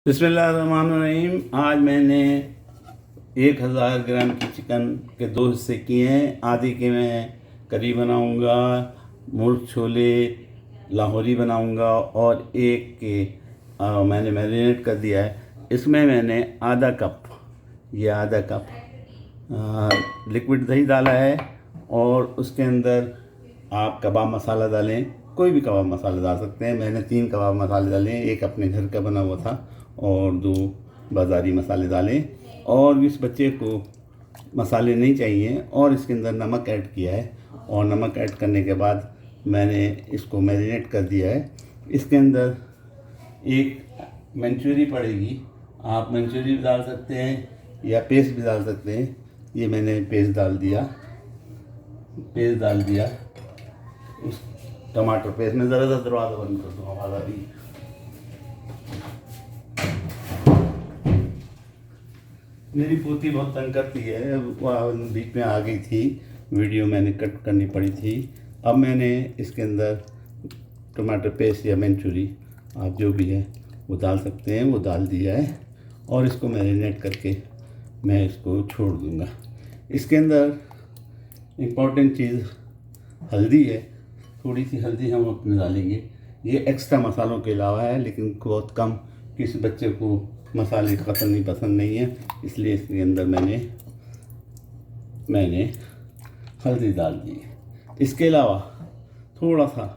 बिस्मिल्लाहिर्रहमानिर्रहीम। आज मैंने 1000 ग्राम की चिकन के 2 हिस्से किए हैं। आधे के मैं करी बनाऊंगा, मुर्ग छोले लाहौरी बनाऊंगा और एक के मैंने मैरिनेट कर दिया है। इसमें मैंने आधा कप लिक्विड दही डाला है और उसके अंदर आप कबाब मसाला डालें, कोई भी कबाब मसाला डाल सकते हैं। मैंने 3 कबाब मसाले डाले हैं, एक अपने घर का बना हुआ था और 2 बाज़ारी मसाले डालें। और इस बच्चे को मसाले नहीं चाहिए और इसके अंदर नमक ऐड किया है और नमक ऐड करने के बाद मैंने इसको मैरिनेट कर दिया है। इसके अंदर एक मंचूरी पड़ेगी, आप मंचूरी भी डाल सकते हैं या पेस्ट भी डाल सकते हैं। ये मैंने पेस्ट डाल दिया उस टमाटर पेस्ट में। ज़रा दरवाज़ा बंद कर दो, आवाज़ आ रही है। मेरी पोती बहुत तंग करती है, वह बीच में आ गई थी, वीडियो मैंने कट करनी पड़ी थी। अब मैंने इसके अंदर टमाटर पेस्ट या मंचूरी आप जो भी है वो डाल सकते हैं, वो डाल दिया है और इसको मैरिनेट करके मैं इसको छोड़ दूँगा। इसके अंदर इम्पॉर्टेंट चीज़ हल्दी है, थोड़ी सी हल्दी हम अपने डालेंगे। ये एक्स्ट्रा मसालों के अलावा है, लेकिन बहुत कम, किसी बच्चे को मसाले कतई पसंद नहीं है, इसलिए इसके अंदर मैंने हल्दी डाल दी है। इसके अलावा थोड़ा सा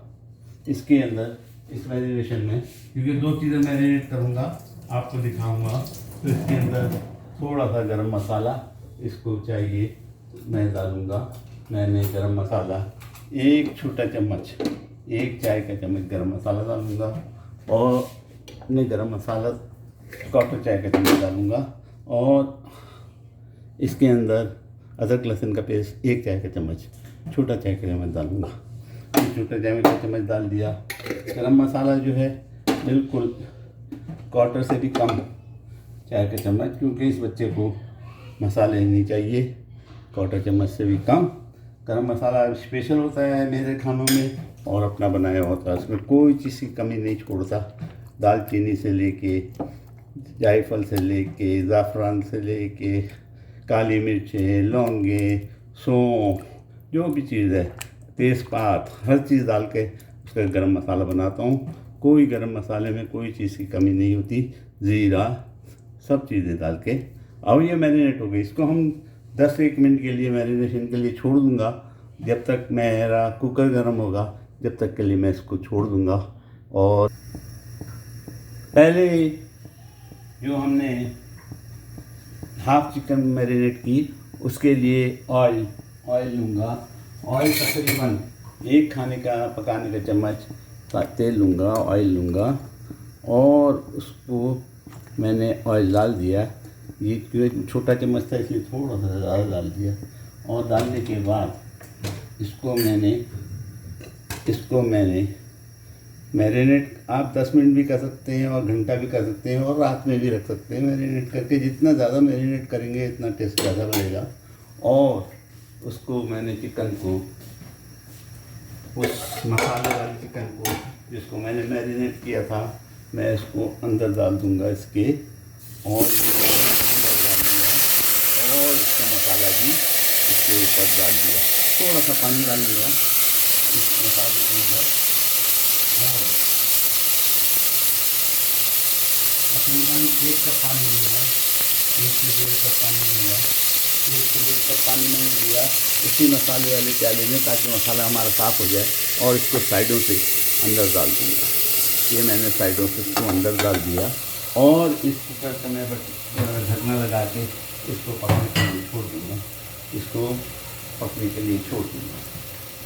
इसके अंदर इस मैरिनेशन में, क्योंकि 2 चीज़ें मैरिनेट करूँगा आपको दिखाऊँगा, तो इसके अंदर थोड़ा सा गरम मसाला इसको चाहिए, मैं डालूँगा। मैंने गरम मसाला 1 छोटा चम्मच, 1 चाय का चम्मच गरम मसाला डालूँगा और मैं गरम मसाला 1/4 चाय का चम्मच डालूँगा और इसके अंदर अदरक लहसुन का पेस्ट 1 चाय का चम्मच, छोटा चाय का चम्मच डालूँगा। छोटा चाय का चम्मच डाल दिया। गरम मसाला जो है बिल्कुल 1/4 से भी कम चाय का चम्मच, क्योंकि इस बच्चे को मसाले नहीं चाहिए। 1/4 चम्मच से भी कम। गरम मसाला स्पेशल होता है मेरे खानों में और अपना बनाया होता है, उसमें कोई चीज़ की कमी नहीं छोड़ता। दालचीनी से लेके, जायफल से लेके, ज़ाफ़रान से लेके, काली मिर्चें, लौंगे, सौंफ, जो भी चीज़ है, तेज़पात, हर चीज़ डाल के उसका गरम मसाला बनाता हूँ। कोई गरम मसाले में कोई चीज़ की कमी नहीं होती, ज़ीरा, सब चीज़ें डाल के। अब ये मैरिनेट हो गई, इसको हम 10-1 मिनट के लिए मैरिनेशन के लिए छोड़ दूँगा। जब तक मेरा कुकर गर्म होगा, जब तक के लिए मैं इसको छोड़ दूँगा। और पहले जो हमने हाफ चिकन मैरिनेट की, उसके लिए ऑयल लूँगा। ऑयल तकरीबन 1 खाने का पकाने का चम्मच तेल लूँगा, ऑयल लूँगा और उसको मैंने ऑयल डाल दिया। ये क्योंकि छोटा चम्मच था इसलिए थोड़ा सा ज़्यादा डाल दिया। और डालने के बाद इसको मैंने मैरिनेट आप 10 मिनट भी कर सकते हैं और घंटा भी कर सकते हैं और रात में भी रख सकते हैं मैरिनेट करके। जितना ज़्यादा मैरिनेट करेंगे इतना टेस्ट ज़्यादा बढ़ेगा। और उसको मैंने चिकन को, उस मसाले वाले चिकन को जिसको मैंने मैरिनेट किया था, मैं इसको अंदर डाल दूँगा इसके, और अंदर डाल दिया और इसका मसाला भी इसके ऊपर डाल दिया। थोड़ा सा पानी डालूँगा इस मसाले के ऊपर और तकरीबन 1 कप पानी लूँगा, 1 से 1.5 कप पानी लूँगा। 1 से 1.5 कप पानी मैंने लिया उसी मसाले वाले प्याले में, ताकि मसाला हमारा साफ़ हो जाए। और इसको साइडों से अंदर डाल दूँगा। ये मैंने साइडों से इसको अंदर डाल दिया और इस कुकर से मैं ढकना लगा के इसको पकने के लिए छोड़ दूँगा। इसको पकने के लिए छोड़ दूँगा।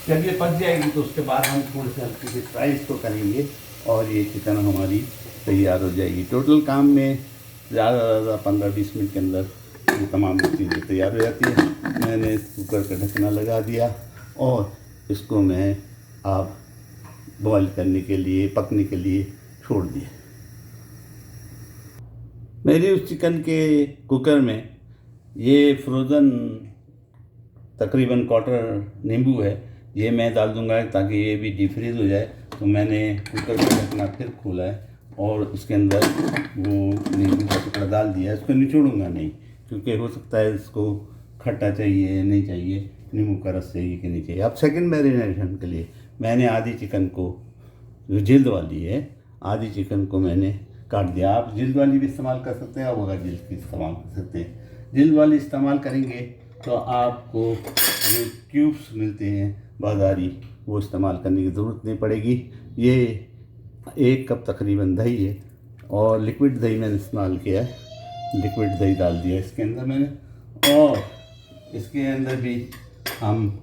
जब ये पक जाएगी तो उसके बाद हम थोड़ी सी हल्की सी फ्राई इसको करेंगे और ये चिकन हमारी तैयार हो जाएगी। टोटल काम में ज़्यादा से ज़्यादा 15-20 मिनट के अंदर ये तमाम चीज़ें तैयार हो जाती है। मैंने इस कुकर का ढकना लगा दिया और इसको मैं अब बॉईल करने के लिए, पकने के लिए छोड़ दिया। मेरी उस चिकन के कुकर में ये फ्रोज़न तकरीबन 1/4 नींबू है, ये मैं डाल दूँगा ताकि ये भी डीप फ्रीज़ हो जाए। तो मैंने कुकर का ढकना फिर खोला है और उसके अंदर वो नींबू का टुकड़ा डाल दिया। इसको निचोड़ूंगा नहीं, क्योंकि हो सकता है इसको खट्टा चाहिए, नहीं चाहिए, नींबू का रस चाहिए कि नहीं चाहिए। अब सेकंड मैरिनेशन के लिए मैंने आधी चिकन को, जो जिल्द वाली है, आधी चिकन को मैंने काट दिया। आप जिल्द वाली भी इस्तेमाल कर सकते हैं, और बगैर जिल्द की इस्तेमाल कर सकते हैं। जिल्द वाली इस्तेमाल करेंगे तो आपको जो क्यूब्स मिलते हैं बाज़ारी, वो इस्तेमाल करने की ज़रूरत नहीं पड़ेगी। ये 1 कप तकरीबन दही है, और लिक्विड दही मैंने इस्तेमाल किया है। लिक्विड दही डाल दिया इसके अंदर मैंने, और इसके अंदर भी हम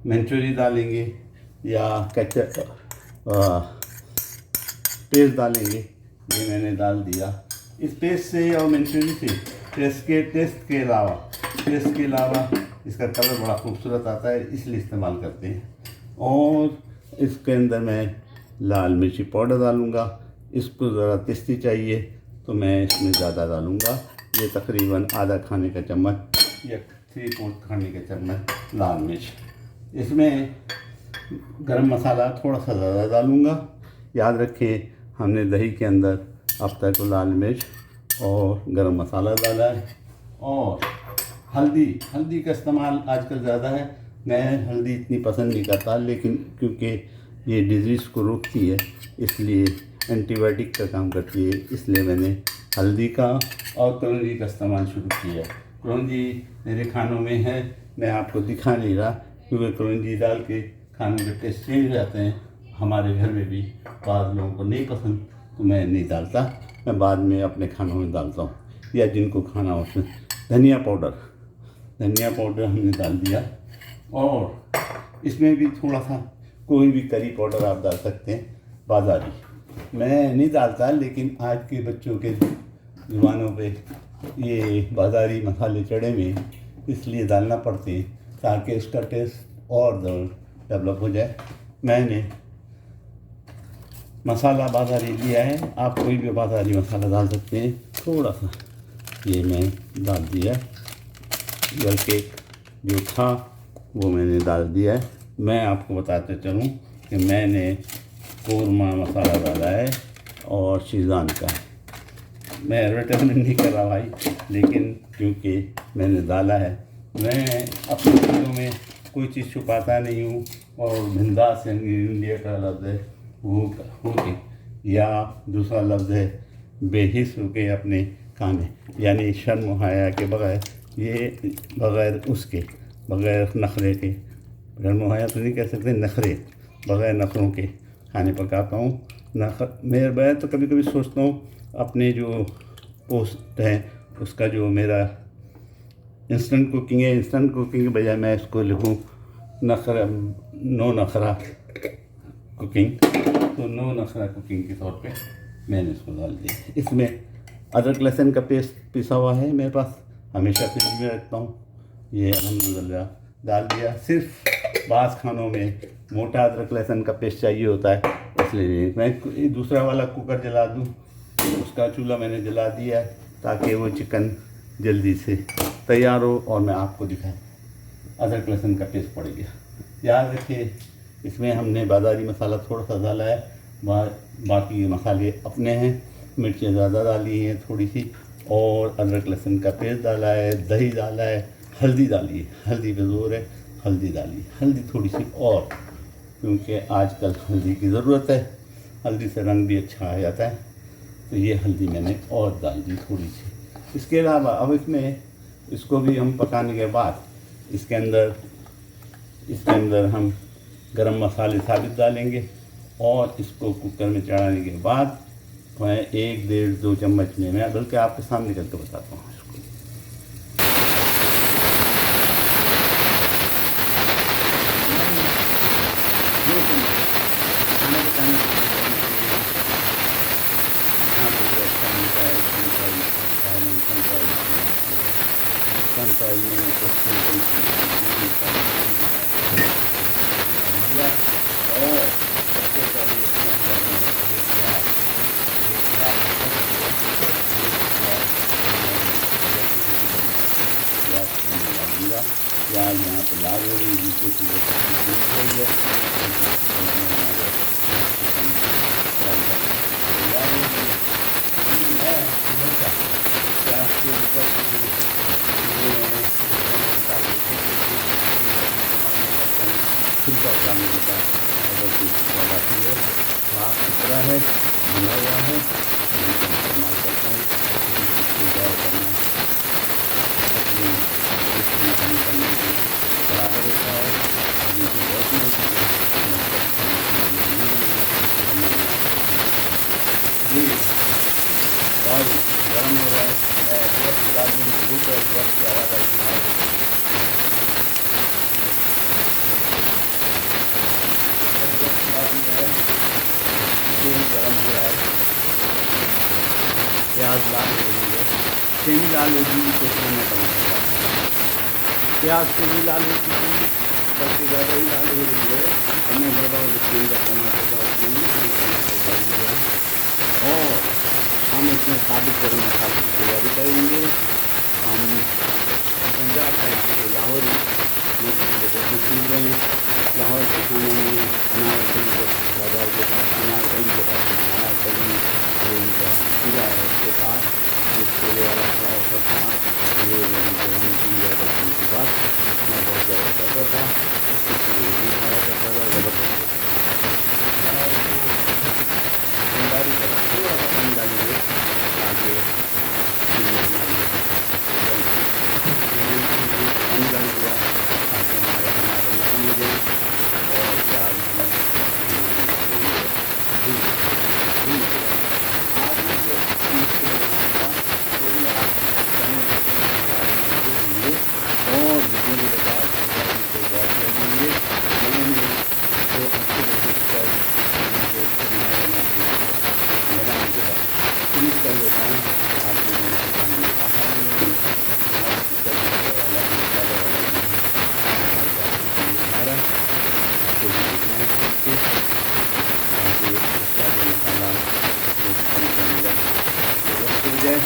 मैंचूरी डालेंगे या केचप पेस्ट डालेंगे। ये मैंने डाल दिया। इस पेस्ट से और मैंचूरी से टेस्ट के अलावा इसका कलर बड़ा खूबसूरत आता है, इसलिए इस्तेमाल करते हैं। और इसके अंदर मैं लाल मिर्ची पाउडर डालूँगा। इसको ज़रा टेस्टी चाहिए तो मैं इसमें ज़्यादा डालूँगा। ये तकरीबन आधा खाने का चम्मच या 3/4 खाने का चम्मच लाल मिर्च। इसमें गरम मसाला थोड़ा सा ज़्यादा डालूँगा। याद रखें, हमने दही के अंदर अब तक लाल मिर्च और गरम मसाला डाला है। और हल्दी का इस्तेमाल आजकल ज़्यादा है। मैं हल्दी इतनी पसंद नहीं करता, लेकिन क्योंकि ये डिजीज़ को रोकती है, इसलिए एंटीबायोटिक का काम करती है, इसलिए मैंने हल्दी का और कलौंजी का इस्तेमाल शुरू किया है। कलौंजी मेरे खानों में है, मैं आपको दिखा नहीं रहा, क्योंकि कलौंजी डाल के खानों के टेस्ट चेंज हो जाते हैं। हमारे घर में भी बाद लोगों को नहीं पसंद, तो मैं नहीं डालता, मैं बाद में अपने खानों में डालता हूँ, या जिनको खाना हो उसमें। धनिया पाउडर हमने डाल दिया, और इसमें भी थोड़ा सा कोई भी करी पाउडर आप डाल सकते हैं बाज़ारी। मैं नहीं डालता, लेकिन आज के बच्चों के ज़ुबानों पे ये बाज़ारी मसाले चढ़े हुए हैं, इसलिए डालना पड़ते हैं ताकि उसका टेस्ट और डेवलप हो जाए। मैंने मसाला बाज़ारी लिया है, आप कोई भी बाज़ारी मसाला डाल सकते हैं। थोड़ा सा ये मैं डाल दिया, बल्कि जो था वो मैंने डाल दिया है। मैं आपको बताते चलूँ कि मैंने कोरमा मसाला डाला है और शीज़ान का है। मैं एडवर्टाइजमेंट नहीं कर रहा भाई, लेकिन क्योंकि मैंने डाला है, मैं अपनी चीज़ों में कोई चीज़ छुपाता नहीं हूँ। और बिंदास इंडिया का लफ्ज़ है वो के, या दूसरा लफ्ज़ है बेहिस होके अपने खाने, यानी शर्म हया के बगैर, ये बगैर नखरे के, शर्म हया तो नहीं कह सकते, नखरे, बगैर नखरों के खाने पकाता हूँ। मेरे मैं तो कभी कभी सोचता हूँ अपने जो पोस्ट है उसका, जो मेरा इंस्टेंट कुकिंग के बजाय मैं इसको लिखूँ नो नखरा कुकिंग, तो नो नखरा कुकिंग के तौर पे मैंने इसको डाल दिया। इसमें अदरक लहसुन का पेस्ट पिसा हुआ है मेरे पास, हमेशा फ्रिज में रखता हूँ। ये अल्हम्दुलिल्लाह डाल दिया। सिर्फ बाज़ खानों में मोटा अदरक लहसुन का पेस्ट चाहिए होता है, इसलिए मैं दूसरा वाला कुकर जला दूँ। उसका चूल्हा मैंने जला दिया है ताकि वो चिकन जल्दी से तैयार हो और मैं आपको दिखाऊं। अदरक लहसुन का पेस्ट पड़ गया। याद रखिए, इसमें हमने बाज़ारी मसाला थोड़ा सा डाला है, बाकी मसाले अपने हैं। मिर्चें ज़्यादा डाली हैं थोड़ी सी, और अदरक लहसुन का पेस्ट डाला है, दही डाला है, हल्दी डाली है, हल्दी पे जोर है, हल्दी डाली, हल्दी थोड़ी सी और, क्योंकि आजकल हल्दी की ज़रूरत है, हल्दी से रंग भी अच्छा आ जाता है, तो ये हल्दी मैंने और डाल दी थोड़ी सी। इसके अलावा अब इसको भी हम पकाने के बाद इसके अंदर हम गरम मसाले साबित डालेंगे, और इसको कुकर में चढ़ाने के बाद मैं 1, 1.5, 2 चम्मच में, मैं बल्कि आपके सामने करके बताता हूँ इसको। प्याज यहाँ पर लाल हो रही है, इसके ऊपर छिलका उतारने के बाद अगर कोई छिलका बाकी है साफ सुथरा है, धुला हुआ है, यही का इस्तेमाल करता हूँ। किसी चीज़ को गौर करना अपनी दृष्टि कम करने के बराबर होता है। अभी तो बहुत नज़दीक जी ऑयल गर्म हो रहा है। मैं गैस डाल दूँ तो गैस की आवाज़ आएगी। तेल गर्म हो रहा है, प्याज लाल हो रही है, सेमी लाल होगी तो उसमें मैं टमाटर डालता हूँ। प्याज सेमी लाल हो चुकी है, सबसे ज़्यादा ही लाल हो रही है और मैं बड़ा तेल का टमाटर डालती हूँ। टमाटर डाल दिया और हम इसमें साबुत गरम मसाले की तैयारी करेंगे। हम पंजाब टाइप के लाहौरी मसाले बहुत मशहूर हैं। लाहौर के खाने में अनारकली के पास अनारकली के पास अनारकली जो उनका किला है उसके पास एक छोले वाला खड़ा होता था। ये मेरी जवानी की या बचपन की बात, मैं बहुत ज़्यादा करता था। उसके छोले भी खाया करता था, ज़बरदस्त। तैयारी करें, थोड़ा सा पानी डालेंगे ताकि पानी डाल दिया ताकि हमारे टमाटर नरम हो जाए और प्याज और भूनने के बाद इसको गैस कर देंगे। मैंने जो अच्छे रजिस्टर बनाने के बाद फ्रीज कर लेता हूँ ताकि मैं आसानी से हमारा इसको भी देखना है करके ताकि इसका जो मसाला चिकन के अंदर व्यवस्थित हो जाए।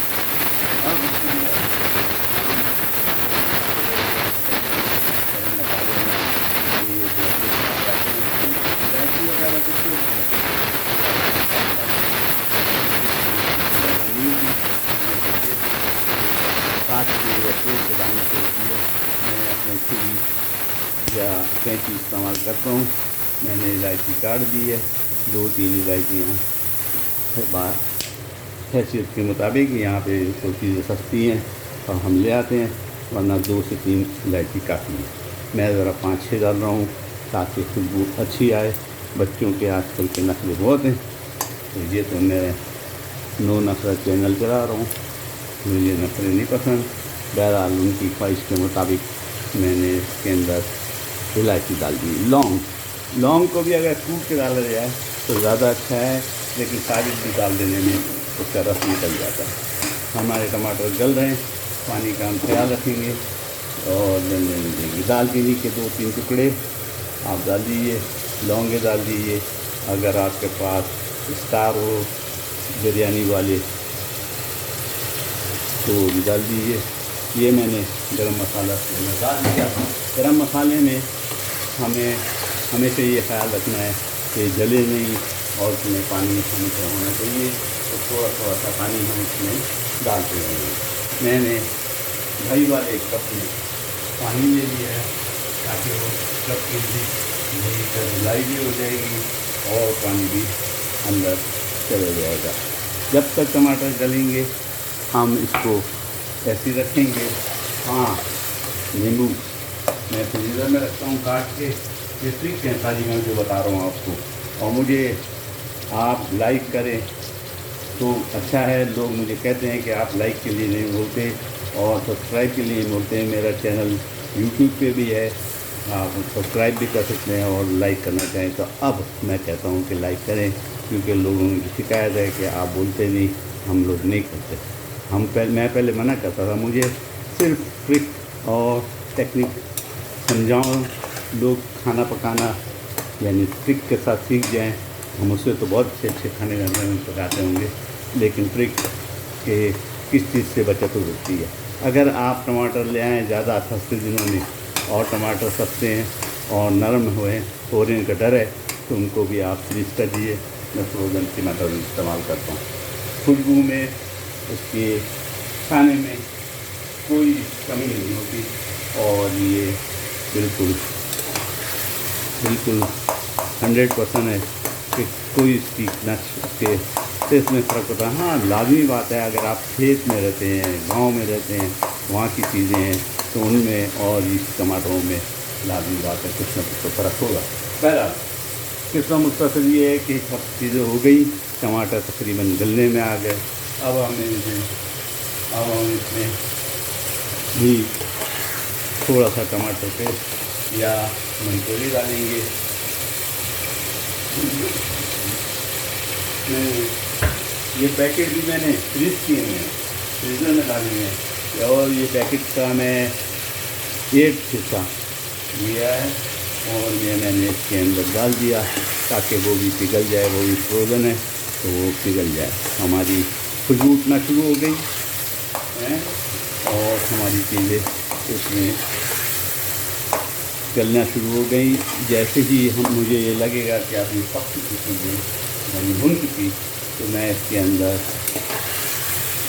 अब इसके अंदर मसाले में ये इलायची वगैरह कुछ काट के या तेल से डालने से होती है। मैं अपने छुरी या कैंची इस्तेमाल करता हूँ। मैंने इलायची काट दी है, 2-3 इलायचियाँ हैसियत के मुताबिक। यहाँ पे तो चीज़ें सस्ती हैं और हम ले आते हैं, वरना 2 से 3 इलायची काफ़ी है। मैं ज़रा 5-6 डाल रहा हूँ ताकि खुशबू अच्छी आए। बच्चों के आजकल के नखरे बहुत हैं, तो ये तो मैं नो नखरा चैनल चला रहा हूँ, मुझे नखरे नहीं पसंद। बहरहाल उनकी ख्वाहिश के मुताबिक मैंने इसके अंदर इलायची डाल दी। लौंग को भी अगर कूट के डाला जाए तो ज़्यादा अच्छा है, लेकिन साबित भी डाल देने में उसका रस निकल जाता है। हमारे टमाटर गल रहे हैं, पानी का हम ख्याल रखेंगे और गलने नहीं देंगे। दालचीनी के 2-3 टुकड़े आप डाल दीजिए, लौंगे डाल दीजिए। अगर आपके पास स्टार हो बिरयानी वाले तो भी डाल दीजिए। ये मैंने गरम मसाला डाल दिया। गरम मसाले में हमें हमेशा ये ख्याल रखना है कि जले नहीं और उसमें पानी हमेशा होना चाहिए, तो थोड़ा थोड़ा सा पानी हम इसमें डालते रहेंगे। मैंने दही वाले कप में पानी ले लिया है ताकि वो कप की दही का धुलाई भी हो जाएगी और पानी भी अंदर चला जाएगा। जब तक टमाटर गलेंगे हम इसको ऐसे रखेंगे। हाँ, नींबू मैं फ्रीज़र में रखता हूँ काट के। ये ट्रिक है सारी मैं जो बता रहा हूँ आपको। और मुझे आप लाइक करें तो अच्छा है। लोग मुझे कहते हैं कि आप लाइक के लिए नहीं बोलते और सब्सक्राइब के लिए बोलते हैं। मेरा चैनल यूट्यूब पे भी है, आप सब्सक्राइब भी कर सकते हैं और लाइक करना चाहें तो अब मैं कहता हूँ कि लाइक करें, क्योंकि लोगों की शिकायत है कि आप बोलते नहीं, हम लोग नहीं करते। मैं पहले मना करता था, मुझे सिर्फ ट्रिक और टेक्निक समझाओ। लोग खाना पकाना यानी ट्रिक के साथ सीख जाएं। हम उससे तो बहुत अच्छे अच्छे खाने में पकाते होंगे, लेकिन ट्रिक के किस चीज़ से बचत हो सकती है। अगर आप टमाटर ले आएँ ज़्यादा सस्ते दिनों में और टमाटर सस्ते हैं और नरम हुए और इनका डर है तो उनको भी आप फ्रीज कर दीजिए। मैं फ्रोज़न टमाटर इस्तेमाल करता हूँ। खुशबू में उसकी खाने में कोई कमी नहीं होती। और ये बिल्कुल बिल्कुल 100% है कि कोई इसकी नक्श के टेस्ट में फ़र्क होता है। हाँ, लाजमी बात है, अगर आप खेत में रहते हैं, गांव में रहते हैं, वहाँ की चीज़ें हैं तो उनमें और इस टमाटरों में लाजमी बात है कुछ न कुछ तो फ़र्क होगा। बहरहाल किस्सा मुख्तसर ये है कि सब चीज़ें हो गई, टमाटर तकरीबन गलने में आ गए। अब हम इसमें भी थोड़ा सा टमाटर पेस्ट या मंचूरी डालेंगे। ये पैकेट भी मैंने फ्रीज किए हैं, फ्रीज़र में डाले हैं। और ये पैकेट का मैं एक हिस्सा लिया है और ये मैंने इसके अंदर डाल दिया ताकि वो भी पिघल जाए। वो भी फ्रोज़न है तो वो पिघल जाए। हमारी खुशबू उठना शुरू हो गई है और हमारी चीज़ें इसमें गलना शुरू हो गई। जैसे ही मुझे ये लगेगा कि अभी पक चुकी चीज़ें यानी भुन चुकी, तो मैं इसके अंदर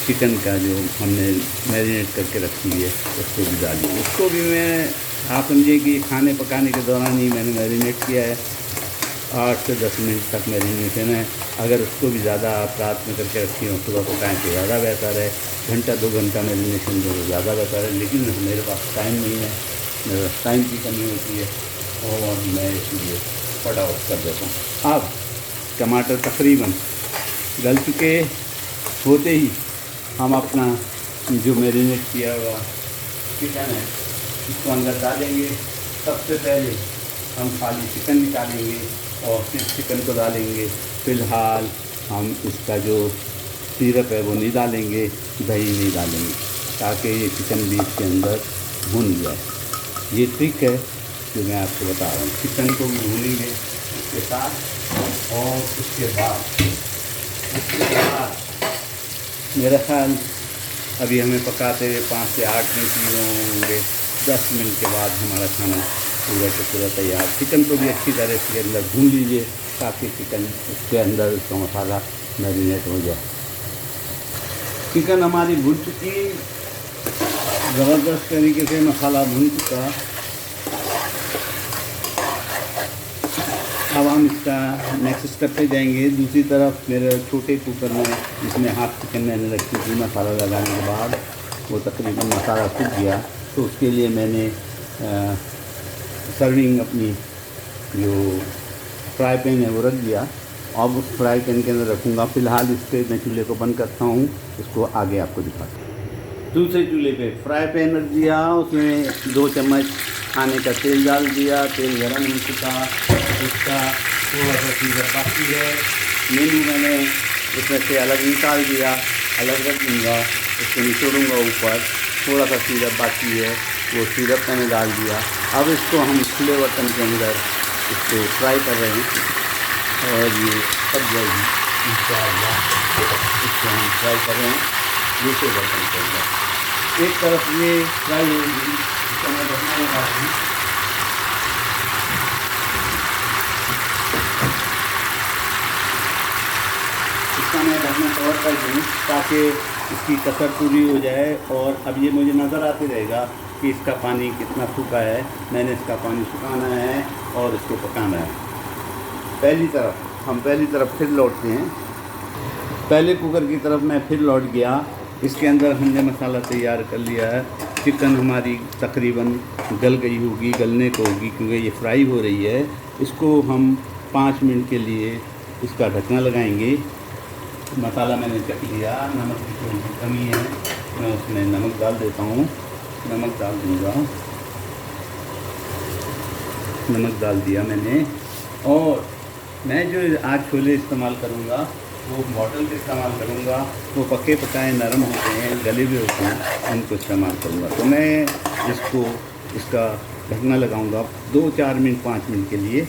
चिकन का जो हमने मैरिनेट करके रखी है उसको भी डाली। उसको भी मैं, आप समझिए कि खाने पकाने के दौरान ही मैंने मैरिनेट किया है। 8 से 10 मिनट तक मैरिनेशन है। अगर उसको भी ज़्यादा आप रात में करके रखी हो सुबह पकाएँ तो ज़्यादा बेहतर है। घंटा 2 घंटा मैरिनेशन जो ज़्यादा बेहतर है, लेकिन मेरे पास टाइम नहीं है, मेरे टाइम की कमी होती है और मैं इसलिए फटाफट कर देता हूँ। अब टमाटर तकरीबन गल चुके होते ही हम अपना जो मैरिनेट किया हुआ चिकन है इसको अंदर डालेंगे। सबसे पहले हम खाली चिकन निकालेंगे और फिर चिकन को डालेंगे। फ़िलहाल हम इसका जो सिरप है वो नहीं डालेंगे, दही नहीं डालेंगे, ताकि ये चिकन भी इसके अंदर भुन जाए। ये ट्रिक है जो मैं आपको बता रहा हूँ। चिकन को भी भूनेंगे इसके साथ और उसके बाद मेरा ख्याल अभी हमें पकाते हुए 5 से 8 मिनट ही होंगे। 10 मिनट के बाद हमारा खाना पूरा का पूरा तैयार। चिकन को भी अच्छी तरह इसके अंदर भून लीजिए ताकि चिकन उसके अंदर उसका मसाला मैरिनेट हो जाए। चिकन हमारी भून चुकी, ज़बरदस्त तरीके से मसाला भून चुका। अब हम इसका नेक्स्ट स्टेप पे जाएंगे। दूसरी तरफ मेरे छोटे कुकर में जिसमें हाफ चिकन मैंने रखी थी, मसाला लगाने के बाद वो तकरीबन मसाला सूख गया, तो उसके लिए मैंने सर्विंग अपनी जो फ्राई पैन है वो रख दिया। अब उस फ्राई पैन के अंदर रखूँगा। फ़िलहाल इस पर मैं चूल्हे को बंद करता हूँ, इसको आगे आपको दिखाता हूँ। दूसरे चूल्हे पे फ्राई पैन रख दिया, उसमें 2 चम्मच खाने का तेल डाल दिया। तेल गर्म हो चुका, इसका थोड़ा सा चीज़ बाकी है। नींबू मैंने इसमें से अलग निकाल दिया, अलग रख दूँगा, इसको निचोड़ूँगा ऊपर। थोड़ा सा सिरप बाकी है, वो सिरप मैंने डाल दिया। अब इसको हम खुले बर्तन के अंदर इसको फ्राई कर रहे हैं और ये सब जाएगी इंशाअल्लाह। इसको हम फ्राई कर रहे हैं दूसरे बर्तन के अंदर। एक तरफ ये फ्राई होगी, इसको मैं ढकना लगा दूँ। इसका मैं ढकना कवर कर दूँ ताकि इसकी कसर पूरी हो जाए। और अब ये मुझे नज़र आते रहेगा कि इसका पानी कितना सूखा है। मैंने इसका पानी सुखाना है और इसको पकाना है। पहली तरफ फिर लौटते हैं। पहले कुकर की तरफ मैं फिर लौट गया। इसके अंदर हमने मसाला तैयार कर लिया है। चिकन हमारी तकरीबन गल गई होगी, गलने को होगी क्योंकि ये फ्राई हो रही है। इसको हम 5 मिनट के लिए इसका ढकना लगाएंगे। मसाला मैंने चख लिया, नमक की थोड़ी सी कमी है, मैं उसमें नमक डाल देता हूँ। नमक डाल दूँगा, नमक डाल दिया मैंने। और मैं जो आज छोले इस्तेमाल करूँगा वो मॉडल के इस्तेमाल करूँगा। वो पके पकाए नरम होते हैं, गले हुए होते हैं, उनको इस्तेमाल करूँगा। तो मैं इसका ढकना लगाऊँगा 2, 4 मिनट, 5 मिनट के लिए।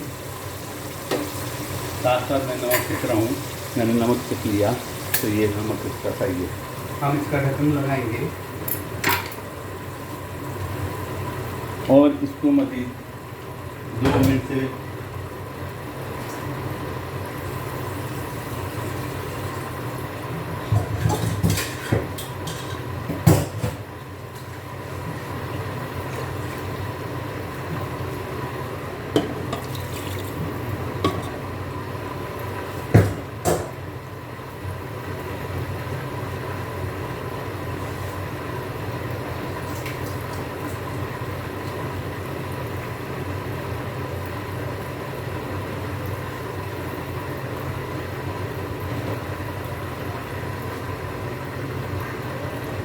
साथ साथ मैं नमक सीख रहा हूँ, मैंने नमक सीख लिया तो ये नमक इसका सही है। हम इसका ढक्कन लगाएंगे और इसको मज़ीद 2 मिनट से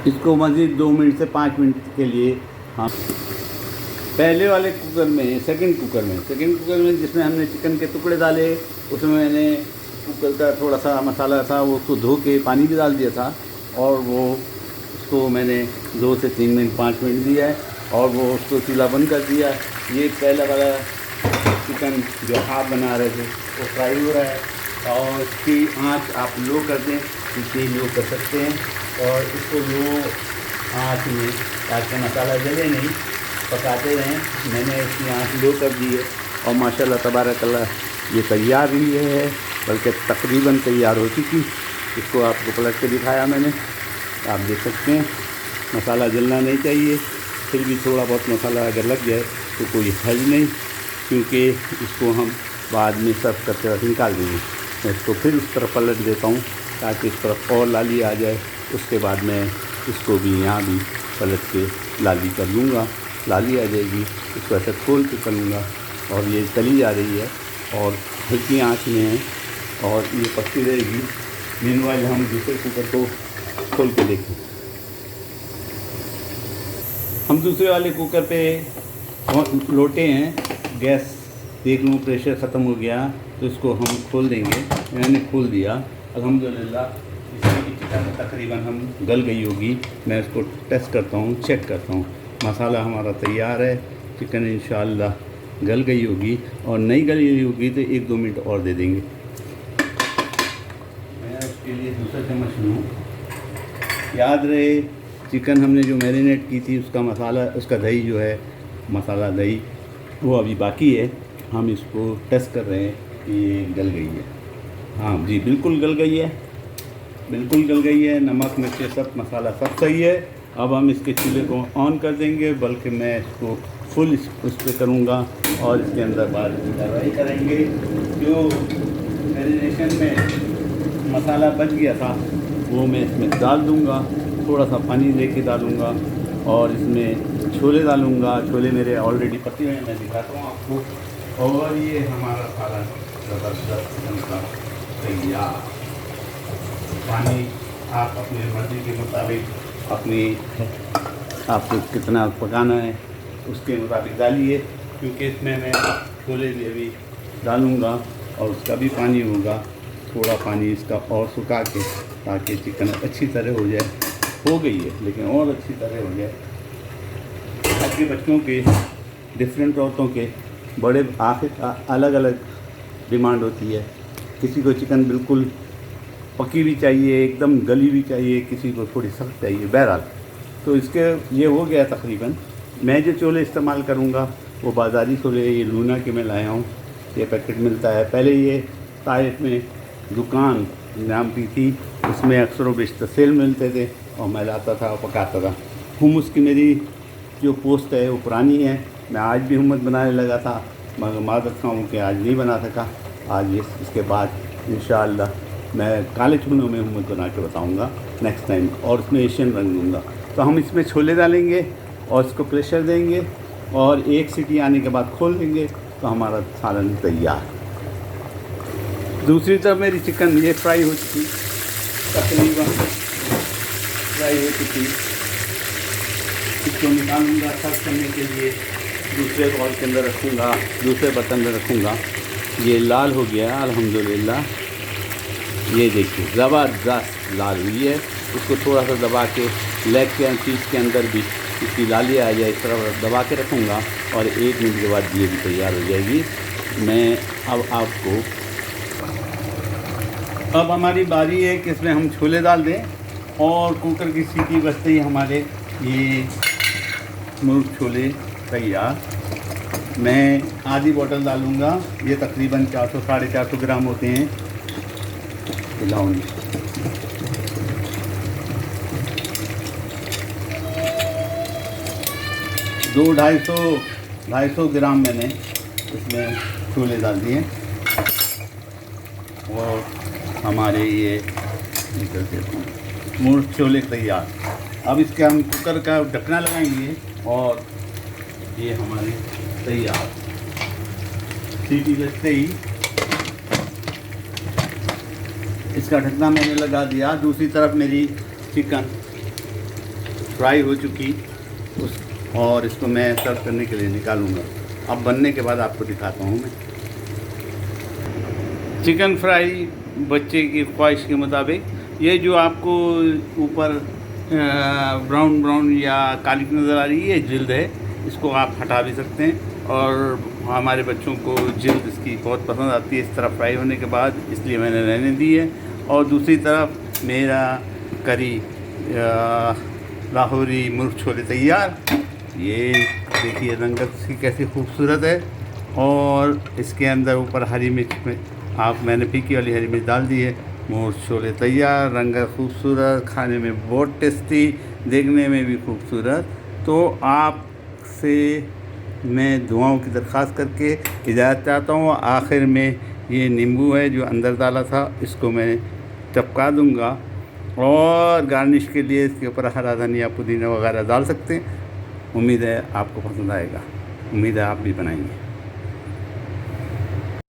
इसको मज़ीद 2 मिनट से 5 मिनट के लिए हम पहले वाले कुकर में सेकंड कुकर में जिसमें हमने चिकन के टुकड़े डाले, उसमें मैंने कुकर का थोड़ा सा मसाला था वो उसको धो के पानी भी डाल दिया था, और वो उसको मैंने 2 से 3 मिनट 5 मिनट दिया है, और वो उसको चूल्हा बंद कर दिया। ये पहला वाला चिकन जो हाफ बना रहे थे वो फ्राई हो रहा है, और इसकी आँच आप लो कर दें, इतनी लो कर सकते हैं, और इसको लो आँच में ताकि मसाला जले नहीं पकाते रहें। मैंने इसकी आँच लो कर दी है, और माशाल्लाह तबारकल्लाह ये तैयार ही है, बल्कि तकरीबन तैयार हो चुकी। इसको आपको पलट के दिखाया मैंने, आप देख सकते हैं मसाला जलना नहीं चाहिए, फिर भी थोड़ा बहुत मसाला अगर लग जाए तो कोई हर्ज नहीं, क्योंकि इसको हम बाद में सर्व करते वक्त निकाल देंगे। मैं इसको फिर उस तरफ पलट देता हूँ ताकि इस तरफ और लाली आ जाए। उसके बाद मैं इसको भी यहाँ भी पलट के लाली कर लूँगा, लाली आ जाएगी, इसको ऐसे खोल के करूँगा, और ये तली जा रही है और हल्की आँच में है और ये पकती रहेगी। मीनवाइल हम दूसरे कुकर को खोल के देखें। हम दूसरे वाले कुकर पे लोटे हैं, गैस देख लूँ प्रेशर ख़त्म हो गया तो इसको हम खोल देंगे। मैंने खोल दिया, अल्हम्दुलिल्लाह इसमें की चिकन तकरीबन हम गल गई होगी। मैं इसको टेस्ट करता हूँ, चेक करता हूँ। मसाला हमारा तैयार है, चिकन इंशाअल्लाह गल गई होगी, और नहीं गली होगी तो 1-2 मिनट और दे देंगे। मैं इसके लिए दूसरा चम्मच लूँ। याद रहे चिकन हमने जो मैरिनेट की थी उसका मसाला, उसका दही जो है मसाला दही वो अभी बाकी है। हम इसको टेस्ट कर रहे हैं कि ये गल गई है। हाँ जी, बिल्कुल गल गई है, बिल्कुल गल गई है। नमक मिर्च सब मसाला सब सही है। अब हम इसके चूल्हे को ऑन कर देंगे, बल्कि मैं इसको फुल उस पर करूँगा और इसके अंदर बाद में कार्रवाई करेंगे। जो मैरिनेशन में मसाला बच गया था वो मैं इसमें डाल दूँगा, थोड़ा सा पानी लेके डालूँगा, और इसमें छोले डालूँगा। छोले मेरे ऑलरेडी पके हुए हैं, मैं दिखाता हूँ आपको। और ये हमारा सारा ज़बरदस्त चिकन का तैयार। पानी आप अपने मर्ज़ी के मुताबिक, अपनी आपको कितना पकाना है उसके मुताबिक डालिए, क्योंकि इसमें मैं छोले भी अभी डालूँगा और उसका भी पानी होगा। थोड़ा पानी इसका और सुखा के, ताकि चिकन अच्छी तरह हो जाए। हो गई है लेकिन और अच्छी तरह हो जाए। आपके बच्चों के, डिफरेंट औरतों के बड़े आखिर अलग अलग डिमांड होती है। किसी को चिकन बिल्कुल पकी भी चाहिए, एकदम गली भी चाहिए, किसी को थोड़ी सख्त चाहिए। बहरहाल तो इसके ये हो गया तकरीबन। मैं जो छोले इस्तेमाल करूँगा वो बाज़ारी छोले, ये लूना के मैं लाया हूँ, ये पैकेट मिलता है। पहले ये ताइफ में दुकान नाम की थी, उसमें अक्सर बेशतर सेल मिलते थे और मैं लाता था और पकाता था। हुम्मस की मेरी जो पोस्ट है वो पुरानी है। मैं आज भी हुम्मस बनाने लगा था, मगर मादत खाऊँ कि आज नहीं बना सका। आज इसके बाद इंशाअल्लाह मैं काले छोलों में हुम्मस बना के बताऊँगा नेक्स्ट टाइम, और उसमें एशियन रंग दूँगा। तो हम इसमें छोले डालेंगे और इसको प्रेशर देंगे, और 1 सीटी आने के बाद खोल देंगे तो हमारा सालन तैयार। दूसरी तरफ मेरी चिकन ये फ्राई हो चुकी, तकरीबन फ्राई हो चुकी। इसको निकालूँगा, सर्व करने के लिए दूसरे बॉल के अंदर रखूँगा, दूसरे बर्तन में रखूँगा। ये लाल हो गया अल्हम्दुलिल्लाह। ये देखिए ज़बरदस्त लाल हुई है। उसको थोड़ा सा दबा के लेग के पीस के अंदर भी इसकी लाली आ जाए, इस तरह दबा के रखूँगा, और 1 मिनट के बाद ये भी तैयार हो जाएगी। मैं अब आपको, अब हमारी बारी है कि इसमें हम छोले डाल दें, और कुकर की सीटी बजते ही हमारे ये मुर्ग छोले तैयार। मैं आधी बोतल डालूँगा, ये तकरीबन 400-450 ग्राम होते हैं। हिलाऊँ 200-250 ग्राम मैंने इसमें छोले डाल दिए, और हमारे ये मुर्ग छोले तैयार। अब इसके हम कुकर का ढकना लगाएंगे और ये हमारे तैयार। सीटी बजते ही इसका ढकना मैंने लगा दिया। दूसरी तरफ मेरी चिकन फ्राई हो चुकी उस, और इसको मैं सर्व करने के लिए निकालूंगा। अब बनने के बाद आपको दिखाता हूँ मैं। चिकन फ्राई बच्चे की ख्वाहिश के मुताबिक। ये जो आपको ऊपर ब्राउन ब्राउन या काली नज़र आ रही है, जिल्द है, इसको आप हटा भी सकते हैं। और हमारे बच्चों को जिल्द इसकी बहुत पसंद आती है इस तरह फ्राई होने के बाद, इसलिए मैंने रहने दी है। और दूसरी तरफ मेरा करी लाहौरी मुर्ग छोले तैयार। ये देखिए रंगत इसकी कैसी खूबसूरत है। और इसके अंदर ऊपर हरी मिर्च में मैंने फीकी वाली हरी मिर्च डाल दी है। मुर्ग छोले तैयार, रंगत खूबसूरत, खाने में बहुत टेस्टी, देखने में भी खूबसूरत। तो आपसे मैं दुआओं की दरख्वास्त करके इजाज़त चाहता हूँ। आखिर में ये नींबू है जो अंदर डाला था, इसको मैं टपका दूँगा। और गार्निश के लिए इसके ऊपर हरा धनिया पुदीना वगैरह डाल सकते हैं। उम्मीद है आपको पसंद आएगा। उम्मीद है आप भी बनाएंगे।